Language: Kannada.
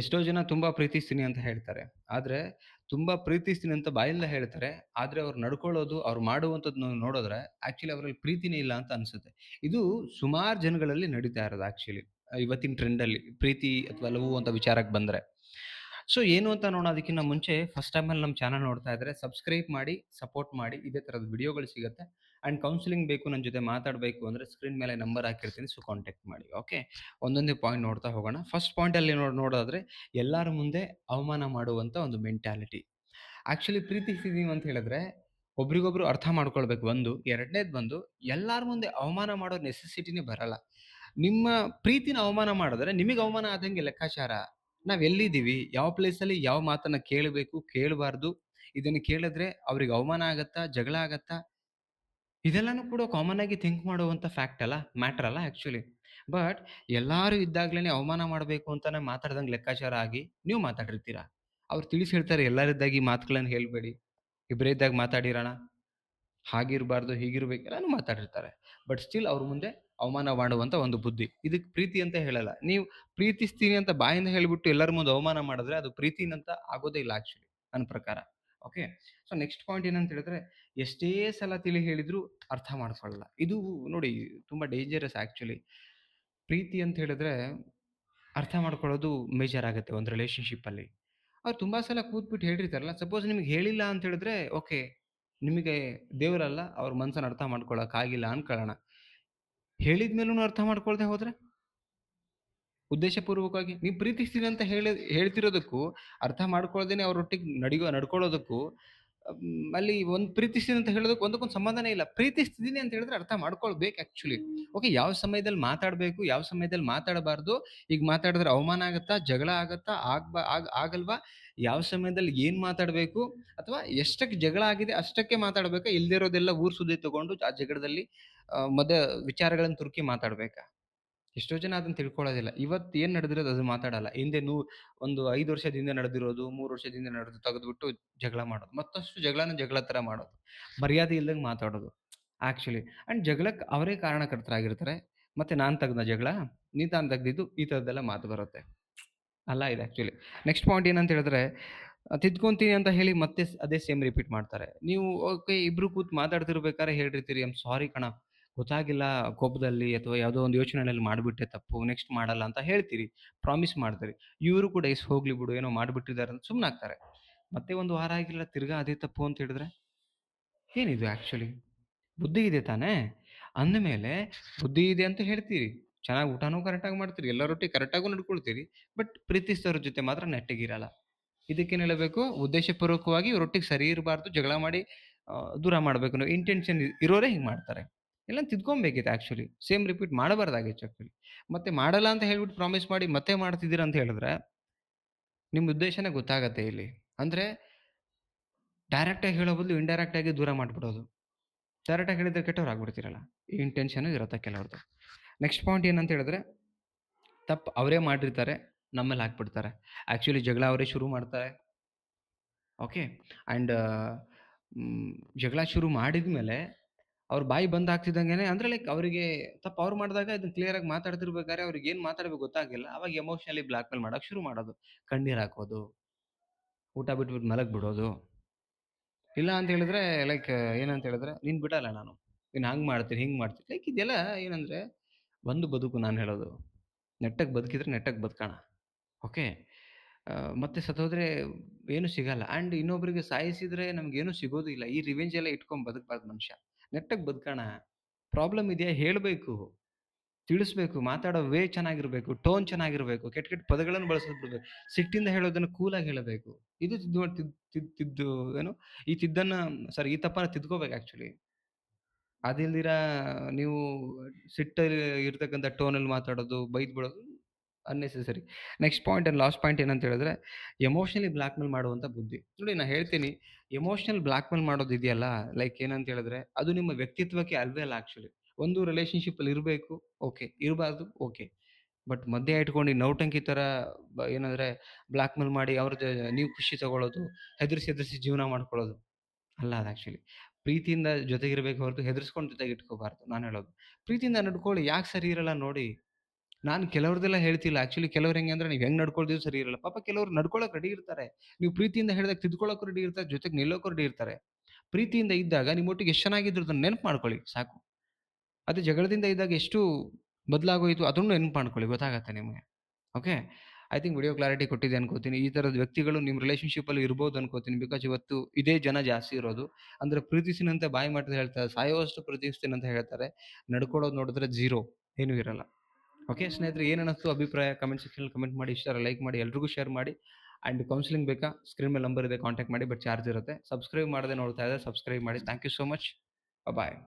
ಎಷ್ಟೋ ಜನ ತುಂಬಾ ಪ್ರೀತಿಸ್ತೀನಿ ಅಂತ ಹೇಳ್ತಾರೆ. ಆದ್ರೆ ತುಂಬಾ ಪ್ರೀತಿಸ್ತೀನಿ ಅಂತ ಬಾಯಿಂದ ಹೇಳ್ತಾರೆ. ಆದ್ರೆ ಅವ್ರು ನಡ್ಕೊಳ್ಳೋದು, ಅವ್ರು ಮಾಡುವಂಥದ್ದನ್ನ ನೋಡಿದ್ರೆ ಆಕ್ಚುಲಿ ಅವರಲ್ಲಿ ಪ್ರೀತಿನೇ ಇಲ್ಲ ಅಂತ ಅನ್ಸುತ್ತೆ. ಇದು ಸುಮಾರು ಜನಗಳಲ್ಲಿ ನಡೀತಾ ಇರೋದು ಆಕ್ಚುಲಿ. ಇವತ್ತಿನ ಟ್ರೆಂಡಲ್ಲಿ ಪ್ರೀತಿ ಅಥವಾ ಲವ್ ಅಂತ ವಿಚಾರಕ್ಕೆ ಬಂದ್ರೆ. ಸೊ ಏನು ಅಂತ ನೋಡೋದಕ್ಕಿಂತ ಮುಂಚೆ ಫಸ್ಟ್ ಟೈಮಲ್ಲಿ ನಮ್ಮ ಚಾನಲ್ ನೋಡ್ತಾ ಇದ್ರೆ ಸಬ್ಸ್ಕ್ರೈಬ್ ಮಾಡಿ, ಸಪೋರ್ಟ್ ಮಾಡಿ. ಇದೇ ತರದ ವಿಡಿಯೋಗಳು ಸಿಗುತ್ತೆ. ಅಂಡ್ ಕೌನ್ಸೆಲಿಂಗ್ ಬೇಕು, ನನ್ನ ಜೊತೆ ಮಾತಾಡಬೇಕು ಅಂದ್ರೆ ಸ್ಕ್ರೀನ್ ಮೇಲೆ ನಂಬರ್ ಹಾಕಿರ್ತೀನಿ. ಸೊ ಕಾಂಟ್ಯಾಕ್ಟ್ ಮಾಡಿ. ಓಕೆ. ಒಂದೊಂದೇ ಪಾಯಿಂಟ್ ನೋಡ್ತಾ ಹೋಗೋಣ. ಫಸ್ಟ್ ಪಾಯಿಂಟ್ ಅಲ್ಲಿ ನೋಡೋದಾದ್ರೆ ಎಲ್ಲರ ಮುಂದೆ ಅವಮಾನ ಮಾಡುವಂತ ಒಂದು ಮೆಂಟಾಲಿಟಿ. ಆಕ್ಚುಲಿ ಪ್ರೀತಿಸಿದೀವಿ ಅಂತ ಹೇಳಿದ್ರೆ ಒಬ್ರಿಗೊಬ್ರು ಅರ್ಥ ಮಾಡ್ಕೊಳ್ಬೇಕು ಒಂದು. ಎರಡನೇದು ಬಂದು ಎಲ್ಲಾರ ಮುಂದೆ ಅವಮಾನ ಮಾಡೋ ನೆಸೆಸಿಟಿನೇ ಬರಲ್ಲ. ನಿಮ್ಮ ಪ್ರೀತಿನ ಅವಮಾನ ಮಾಡಿದ್ರೆ ನಿಮಗೆ ಅವಮಾನ ಆದಂಗೆ ಲೆಕ್ಕಾಚಾರ. ನಾವ್ ಎಲ್ಲಿದ್ದೀವಿ? ಯಾವ ಪ್ಲೇಸಲ್ಲಿ ಯಾವ ಮಾತನ್ನ ಕೇಳಬೇಕು, ಕೇಳಬಾರ್ದು? ಇದನ್ನ ಕೇಳಿದ್ರೆ ಅವ್ರಿಗೆ ಅವಮಾನ ಆಗತ್ತಾ? ಜಗಳ ಆಗತ್ತಾ? ಇದೆಲ್ಲಾನು ಕೂಡ ಕಾಮನ್ ಆಗಿ ಥಿಂಕ್ ಮಾಡುವಂತ ಫ್ಯಾಕ್ಟ್ ಅಲ್ಲ, ಮ್ಯಾಟರ್ ಅಲ್ಲ ಆಕ್ಚುಲಿ. ಬಟ್ ಎಲ್ಲಾರು ಇದ್ದಾಗ್ಲೇನೆ ಅವಮಾನ ಮಾಡಬೇಕು ಅಂತಾನೆ ಮಾತಾಡ್ದಂಗೆ ಲೆಕ್ಕಾಚಾರ ಆಗಿ ನೀವು ಮಾತಾಡಿರ್ತೀರಾ. ಅವ್ರು ತಿಳಿಸಿ ಹೇಳ್ತಾರೆ ಎಲ್ಲರಿದ್ದಾಗ ಈ ಮಾತುಗಳನ್ನ ಹೇಳ್ಬೇಡಿ. ಇಬ್ಬರೇ ಇದ್ದಾಗ ಮಾತಾಡಿರೋಣ. ಹಾಗಿರಬಾರ್ದು, ಹೀಗಿರ್ಬೇಕು ಎಲ್ಲಾನು ಮಾತಾಡಿರ್ತಾರೆ. ಬಟ್ ಸ್ಟಿಲ್ ಅವ್ರ ಮುಂದೆ ಅವಮಾನ ಮಾಡುವಂತ ಒಂದು ಬುದ್ಧಿ. ಇದಕ್ಕೆ ಪ್ರೀತಿ ಅಂತ ಹೇಳಲ್ಲ. ನೀವು ಪ್ರೀತಿಸ್ತೀನಿ ಅಂತ ಬಾಯಿಂದ ಹೇಳ್ಬಿಟ್ಟು ಎಲ್ಲರ ಮುಂದೆ ಅವಮಾನ ಮಾಡಿದ್ರೆ ಅದು ಪ್ರೀತಿನಂತ ಆಗೋದೇ ಇಲ್ಲ ಆಕ್ಚುಲಿ ನನ್ನ ಪ್ರಕಾರ. ಓಕೆ. ಸೊ ನೆಕ್ಸ್ಟ್ ಪಾಯಿಂಟ್ ಏನಂತ ಹೇಳಿದ್ರೆ ಎಷ್ಟೇ ಸಲ ತಿಳಿ ಹೇಳಿದ್ರು ಅರ್ಥ ಮಾಡ್ಕೊಳ್ಳಲ್ಲ. ಇದು ನೋಡಿ ತುಂಬಾ ಡೇಂಜರಸ್ ಆಕ್ಚುಲಿ. ಪ್ರೀತಿ ಅಂತ ಹೇಳಿದ್ರೆ ಅರ್ಥ ಮಾಡ್ಕೊಳ್ಳೋದು ಮೇಜರ್ ಆಗುತ್ತೆ ಒಂದು ರಿಲೇಶನ್‌ಶಿಪ್ ಅಲ್ಲಿ. ಅವ್ರು ತುಂಬಾ ಸಲ ಕೂತ್ಬಿಟ್ಟು ಹೇಳಿರ್ತಾರಲ್ಲ, ಸಪೋಸ್ ನಿಮ್ಗೆ ಹೇಳಿಲ್ಲ ಅಂತ ಹೇಳಿದ್ರೆ ಓಕೆ. ನಿಮಗೆ ದೇವರಲ್ಲ, ಅವ್ರ ಮನಸ್ಸನ್ನ ಅರ್ಥ ಮಾಡ್ಕೊಳಕ್ ಆಗಿಲ್ಲ ಅನ್ಕೊಳ್ಳೋಣ. ಹೇಳಿದ ಮೇಲೂನು ಅರ್ಥ ಮಾಡ್ಕೊಳ್ದೆ ಹೋದ್ರೆ? ಉದ್ದೇಶಪೂರ್ವಕವಾಗಿ ನೀವು ಪ್ರೀತಿಸ್ತೀನಿ ಅಂತ ಹೇಳ್ತಿರೋದಕ್ಕೂ, ಅರ್ಥ ಮಾಡ್ಕೊಳ್ದೇನೆ ಅವ್ರೊಟ್ಟಿಗೆ ನಡ್ಕೊಳ್ಳೋದಕ್ಕೂ ಅಲ್ಲಿ ಒಂದು ಪ್ರೀತಿಸ್ತೀನಿ ಅಂತ ಹೇಳೋದಕ್ಕೆ ಒಂದಕ್ಕೊಂದು ಸಂಬಂಧನೇ ಇಲ್ಲ. ಪ್ರೀತಿಸ್ತಿದ್ದೀನಿ ಅಂತ ಹೇಳಿದ್ರೆ ಅರ್ಥ ಮಾಡ್ಕೊಳ್ಬೇಕು ಆಕ್ಚುಲಿ. ಓಕೆ. ಯಾವ ಸಮಯದಲ್ಲಿ ಮಾತಾಡಬೇಕು, ಯಾವ ಸಮಯದಲ್ಲಿ ಮಾತಾಡಬಾರ್ದು, ಈಗ ಮಾತಾಡಿದ್ರೆ ಅವಮಾನ ಆಗತ್ತಾ, ಜಗಳ ಆಗತ್ತಾ, ಆಗಲ್ವಾ, ಯಾವ ಸಮಯದಲ್ಲಿ ಏನ್ ಮಾತಾಡಬೇಕು, ಅಥವಾ ಎಷ್ಟಕ್ಕೆ ಜಗಳ ಆಗಿದೆ ಅಷ್ಟಕ್ಕೆ ಮಾತಾಡ್ಬೇಕಾ, ಇಲ್ದೇ ಇರೋದೆಲ್ಲ ಊರ್ ಸುದ್ದಿ ತಗೊಂಡು ಆ ಜಗಳದಲ್ಲಿ ಮಧ್ಯ ವಿಚಾರಗಳನ್ನ ತುರುಕಿ ಮಾತಾಡ್ಬೇಕಾ? ಎಷ್ಟೋ ಜನ ಅದನ್ನ ತಿಳ್ಕೊಳ್ಳೋದಿಲ್ಲ. ಇವತ್ತು ಏನ್ ನಡೆದಿರೋದು ಅದು ಮಾತಾಡಲ್ಲ. ಹಿಂದೆ ಒಂದು 5 ವರ್ಷದ ಹಿಂದೆ ನಡೆದಿರೋದು, 3 ವರ್ಷದ ಹಿಂದೆ ನಡೆದು ತೆಗೆದ್ಬಿಟ್ಟು ಜಗಳ ಮಾಡೋದು. ಮತ್ತಷ್ಟು ಜಗಳನ ಜಗಳ ತರ ಮಾಡೋದು. ಮರ್ಯಾದೆ ಇಲ್ದಂಗೆ ಮಾತಾಡೋದು. ಆಕ್ಚುಲಿ ಅಂಡ್ ಜಗಳಕ್ಕೆ ಅವರೇ ಕಾರಣಕರ್ತರಾಗಿರ್ತಾರೆ. ಮತ್ತೆ ನಾನ್ ತೆಗ್ದ್ನಾ ಜಗಳ? ತಾನು ತೆಗ್ದಿದ್ದು ಈ ತರದ್ದೆಲ್ಲ ಮಾತು ಬರುತ್ತೆ. ಅಲ್ಲ ಇದು ಆಕ್ಚುಲಿ. ನೆಕ್ಸ್ಟ್ ಪಾಯಿಂಟ್ ಏನಂತ ಹೇಳಿದ್ರೆ ತಿದ್ಕೊಂತೀನಿ ಅಂತ ಹೇಳಿ ಮತ್ತೆ ಅದೇ ಸೇಮ್ ರಿಪೀಟ್ ಮಾಡ್ತಾರೆ. ನೀವು ಓಕೆ ಇಬ್ರು ಕೂತ್ ಮಾತಾಡ್ತಿರ್ಬೇಕಾದ್ರೆ ಹೇಳಿರ್ತೀರಿ ಐ ಆಮ್ ಸಾರಿ ಕಣ. ಗೊತ್ತಾಗಿಲ್ಲ ಕೋಪದಲ್ಲಿ ಅಥವಾ ಯಾವುದೋ ಒಂದು ಯೋಚನೆಯಲ್ಲಿ ಮಾಡ್ಬಿಟ್ಟೆ ತಪ್ಪು. ನೆಕ್ಸ್ಟ್ ಮಾಡಲ್ಲ ಅಂತ ಹೇಳ್ತೀರಿ. ಪ್ರಾಮಿಸ್ ಮಾಡ್ತೀರಿ. ಇವರು ಕೂಡ ಹೋಗ್ಲಿ ಬಿಡು ಏನೋ ಮಾಡ್ಬಿಟ್ಟಿದ್ದಾರೆ ಅಂತ ಸುಮ್ನಾಗ್ತಾರೆ. ಮತ್ತೆ ಒಂದು ವಾರ ಆಗಿಲ್ಲ ತಿರ್ಗಾ ಅದೇ ತಪ್ಪು ಅಂತ ಹೇಳಿದ್ರೆ ಏನಿದು ಆಕ್ಚುಲಿ? ಬುದ್ಧಿ ಇದೆ ತಾನೇ? ಅಂದಮೇಲೆ ಬುದ್ಧಿ ಇದೆ ಅಂತ ಹೇಳ್ತೀರಿ. ಚೆನ್ನಾಗಿ ಊಟನೂ ಕರೆಕ್ಟಾಗಿ ಮಾಡ್ತೀರಿ. ಎಲ್ಲರೊಟ್ಟಿಗೆ ಕರೆಕ್ಟಾಗೂ ನಡ್ಕೊಳ್ತೀರಿ. ಬಟ್ ಪ್ರೀತಿಸಿದವ್ರ ಜೊತೆ ಮಾತ್ರ ನೆಟ್ಟಗಿರಲ್ಲ. ಇದಕ್ಕೇನ್ ಹೇಳಬೇಕು? ಉದ್ದೇಶಪೂರ್ವಕವಾಗಿ ಇವರೊಟ್ಟಿಗೆ ಸರಿ ಇರಬಾರ್ದು, ಜಗಳ ಮಾಡಿ ದೂರ ಮಾಡ್ಬೇಕು ಅನ್ನೋ ಇಂಟೆನ್ಷನ್ ಇರೋರೇ ಹಿಂಗ್ ಮಾಡ್ತಾರೆ. ಎಲ್ಲ ತಿದ್ಕೊಬೇಕಿತ್ತು ಆಕ್ಚುಲಿ. ಸೇಮ್ ರಿಪೀಟ್ ಮಾಡಬಾರ್ದಾಗಿತ್ತು ಆಕ್ಚುಲಿ. ಮತ್ತೆ ಮಾಡಲ್ಲ ಅಂತ ಹೇಳ್ಬಿಟ್ಟು ಪ್ರಾಮಿಸ್ ಮಾಡಿ ಮತ್ತೆ ಮಾಡ್ತಿದ್ದೀರಾ ಅಂತ ಹೇಳಿದ್ರೆ, ನಿಮ್ ಉದ್ದೇಶನೇ ಗೊತ್ತಾಗತ್ತೆ ಇಲ್ಲಿ. ಅಂದ್ರೆ ಡೈರೆಕ್ಟ್ ಆಗಿ ಹೇಳೋ ಬದಲು ಇಂಡೈರೆಕ್ಟ್ ಆಗಿ ದೂರ ಮಾಡ್ಬಿಡೋದು. ಡೈರೆಕ್ಟ್ ಆಗಿ ಹೇಳಿದ್ರೆ ಕೆಟ್ಟವರಾಗ್ಬಿಡ್ತೀರಲ್ಲ. ಈ ಇಂಟೆನ್ಷನ್ ಇರುತ್ತೆ ಕೆಲವ್ರದ್ದು. ನೆಕ್ಸ್ಟ್ ಪಾಯಿಂಟ್ ಏನಂತ ಹೇಳಿದ್ರೆ, ತಪ್ಪು ಅವರೇ ಮಾಡಿರ್ತಾರೆ, ನಮ್ಮೇಲೆ ಹಾಕ್ಬಿಡ್ತಾರೆ. ಆಕ್ಚುಲಿ ಜಗಳ ಅವರೇ ಶುರು ಮಾಡ್ತಾರೆ. ಓಕೆ. ಆ್ಯಂಡ್ ಜಗಳ ಶುರು ಮಾಡಿದ್ಮೇಲೆ ಅವ್ರ ಬಾಯಿ ಬಂದ್ ಆಗ್ತಿದ್ದಂಗೆನೆ ಅಂದ್ರೆ ಲೈಕ್ ಅವರಿಗೆ ತಪ್ಪು ಅವ್ರು ಮಾಡಿದಾಗ ಇದನ್ನ ಕ್ಲಿಯರ್ ಆಗಿ ಮಾತಾಡ್ತಿರ್ಬೇಕಾದ್ರೆ ಅವ್ರಿಗೆ ಏನ್ ಮಾತಾಡ್ಬೇಕು ಗೊತ್ತಾಗಿಲ್ಲ. ಅವಾಗ ಎಮೋಷನಲಿ ಬ್ಲಾಕ್ ಮೇಲ್ ಮಾಡಕ್ ಶುರು ಮಾಡೋದು. ಕಣ್ಣೀರ್ ಹಾಕೋದು, ಊಟ ಬಿಟ್ಬಿಟ್ಟು ಮಲಗ್ ಬಿಡೋದು. ಇಲ್ಲ ಅಂತ ಹೇಳಿದ್ರೆ ಲೈಕ್ ಏನಂತ ಹೇಳಿದ್ರೆ ನೀನ್ ಬಿಡಲ್ಲ ನಾನು. ನೀನ್ ಹಂಗ್ ಮಾಡ್ತೀನಿ, ಹಿಂಗ್ ಮಾಡ್ತೀನಿ. ಲೈಕ್ ಇದೆಲ್ಲ ಏನಂದ್ರೆ ಒಂದು ಬದುಕು ನಾನು ಹೇಳೋದು. ನೆಟ್ಟಗ್ ಬದುಕಿದ್ರೆ ನೆಟ್ಟಗ್ ಬದುಕೋಣ. ಓಕೆ. ಮತ್ತೆ ಸತ್ತೋದ್ರೆ ಏನು ಸಿಗಲ್ಲ. ಆ್ಯಂಡ್ ಇನ್ನೊಬ್ರಿಗೆ ಸಾಯಿಸಿದ್ರೆ ನಮ್ಗೇನು ಸಿಗೋದು ಇಲ್ಲ. ಈ ರಿವೆಂಜ್ ಎಲ್ಲ ಇಟ್ಕೊಂಡ್ ಬದುಕಬಾರ್ದು ಮನುಷ್ಯ. ನೆಟ್ಟಗ್ ಬದುಕೋಣ. ಪ್ರಾಬ್ಲಮ್ ಇದೆಯಾ ಹೇಳ್ಬೇಕು, ತಿಳಿಸ್ಬೇಕು, ಮಾತಾಡೋ ವೇ ಚೆನ್ನಾಗಿರ್ಬೇಕು, ಟೋನ್ ಚೆನ್ನಾಗಿರ್ಬೇಕು, ಕೆಟ್ಟ ಕೆಟ್ಟ ಪದಗಳನ್ನು ಬಳಸೋದ್ ಬಿಡ್ಬೇಕು. ಸಿಟ್ಟಿಂದ ಹೇಳೋದನ್ನ ಕೂಲಾಗಿ ಹೇಳಬೇಕು. ಇದು ತಿದ್ದು ಏನು ಈ ತಿದ್ದನ್ನ ಸಾರಿ ಈ ತಪ್ಪನ್ನ ತಿದ್ಕೋಬೇಕು ಆಕ್ಚುಲಿ. ಅದಿಲ್ದಿರ ನೀವು ಸಿಟ್ಟಲ್ಲಿ ಇರ್ತಕ್ಕಂಥ ಟೋನಲ್ಲಿ ಮಾತಾಡೋದು, ಬೈದ್ ಬಿಡೋದು unnecessary. Next point and last point ಏನಂತ ಹೇಳಿದ್ರೆ, ಎಮೋಷನಲಿ ಬ್ಲಾಕ್ ಮೇಲ್ ಮಾಡುವಂತ ಬುದ್ಧಿ. ನೋಡಿ ನಾ ಹೇಳ್ತೀನಿ, ಎಮೋಷನಲ್ ಬ್ಲಾಕ್ ಮೇಲ್ ಮಾಡೋದು ಇದೆಯಲ್ಲ, ಲೈಕ್ ಏನಂತ ಹೇಳಿದ್ರೆ, ಅದು ನಿಮ್ಮ ವ್ಯಕ್ತಿತ್ವಕ್ಕೆ ಅಲ್ವೇ ಅಲ್ಲ ಆಕ್ಚುಲಿ. ಒಂದು ರಿಲೇಶನ್‌ಶಿಪ್ ಅಲ್ಲಿ ಇರಬೇಕು, ಓಕೆ. ಇರಬಾರ್ದು, ಓಕೆ. ಬಟ್ ಮಧ್ಯ ಇಟ್ಕೊಂಡು ಈ ನೌಟಂಕಿ ತರ ಏನಂದ್ರೆ ಬ್ಲಾಕ್ ಮೇಲ್ ಮಾಡಿ ಅವ್ರದ್ದು ನೀವು ಖುಷಿ ತಗೊಳ್ಳೋದು, ಹೆದರ್ಸಿ ಹೆದರ್ಸಿ ಜೀವನ ಮಾಡ್ಕೊಳ್ಳೋದು. ಅಲ್ಲ ಅದು ಆಕ್ಚುಲಿ. ಪ್ರೀತಿಯಿಂದ ಜೊತೆಗಿರ್ಬೇಕು ಹೊರತು ಹೆದರ್ಸ್ಕೊಂಡು ಜೊತೆಗೆ ಇಟ್ಕೋಬಾರ್ದು ನಾನ್ ಹೇಳೋದು. ಪ್ರೀತಿಯಿಂದ ನಡ್ಕೊಳ್ಳಿ. ಯಾಕೆ ಸರಿ ಇರಲ್ಲ ನೋಡಿ. ನಾನು ಕೆಲವ್ರದೆಲ್ಲ ಹೇಳ್ತಿಲ್ಲ. ಆಕ್ಚುಲಿ ಕೆಲವ್ರು ಹೆಂಗೆ ಅಂದ್ರೆ ನೀವು ಹೆಂಗ್ ನಡ್ಕೊಳ್ತೀವಿ ಸರಿ ಇರಲ್ಲ. ಪಾಪ ಕೆಲವ್ರು ನಡ್ಕೊಳಕ್ ರೆಡಿ ಇರ್ತಾರೆ. ನೀವು ಪ್ರೀತಿಯಿಂದ ಹೇಳಿದಾಗ ತಿದ್ದುಕೊಳ್ಳೋಕೆ ರೆಡಿ ಇರ್ತಾರೆ, ಜೊತೆಗೆ ನಿಲ್ಲೋಕು ರೆಡಿ ಇರ್ತಾರೆ. ಪ್ರೀತಿಯಿಂದ ಇದ್ದಾಗ ನಿಮ್ಮೊಟ್ಟಿಗೆ ಎಷ್ಟು ಚೆನ್ನಾಗಿದ್ರು ಅದನ್ನ ನೆನಪು ಮಾಡ್ಕೊಳ್ಳಿ ಸಾಕು. ಅದೇ ಜಗಳದಿಂದ ಇದ್ದಾಗ ಎಷ್ಟು ಬದಲಾಗೋಯ್ತು ಅದನ್ನು ನೆನಪು ಮಾಡ್ಕೊಳ್ಳಿ ಗೊತ್ತಾಗತ್ತೆ ನಿಮಗೆ. Okay. I think video clarity ಕೊಟ್ಟಿದೆ ಅನ್ಕೋತೀನಿ. ಈ ತರದ ವ್ಯಕ್ತಿಗಳು ನಿಮ್ಮ ರಿಲೇಶನ್‌ಶಿಪ್ ಅಲ್ಲಿ ಇರ್ಬೋದು ಅನ್ಕೋತೀನಿ. ಬಿಕಾಸ್ ಇವತ್ತು ಇದೇ ಜನ ಜಾಸ್ತಿ ಇರೋದು. ಅಂದ್ರೆ ಪ್ರೀತಿಸಿನಂತೆ ಬಾಯಿ ಮಾತಲ್ಲಿ ಹೇಳ್ತಾರೆ, ಸಾಯುವಷ್ಟು ಪ್ರೀತಿಸ್ತೀನಿ ಅಂತ ಹೇಳ್ತಾರೆ. ನಡ್ಕೊಳ್ಳೋದು ನೋಡಿದ್ರೆ ಝೀರೋ ಏನೂ ಇರಲ್ಲ. ಓಕೆ ಸ್ನೇಹಿತರೆ ಏನ್ ಅನ್ನಿಸ್ತು ಅಭಿಪ್ರಾಯ ಕಮೆಂಟ್ ಸೆಕ್ಷನ್ ಕಮೆಂಟ್ ಮಾಡಿ, ಇಷ್ಟ ಲೈಕ್ ಮಾಡಿ, ಎಲ್ರಿಗೂ ಶೇರ್ ಮಾಡಿ. ಆ್ಯಂಡ್ ಕೌನ್ಸಿಲಿಂಗ್ ಬೇಕಾ ಸ್ಕ್ರೀನ್ ಮೇಲೆ ನಂಬರ್ ಇದೆ ಕಾಂಟ್ಯಾಕ್ಟ್ ಮಾಡಿ. ಬಟ್ ಚಾರ್ಜ್ ಇರುತ್ತೆ. ಸಬ್ಸ್ಕ್ರೈಬ್ ಮಾಡದೆ ನೋಡ್ತಾ ಇದ್ದಾರೆ ಸಬ್ಸ್ಕ್ರೈಬ್ ಮಾಡಿ. Thank you so much. Bye.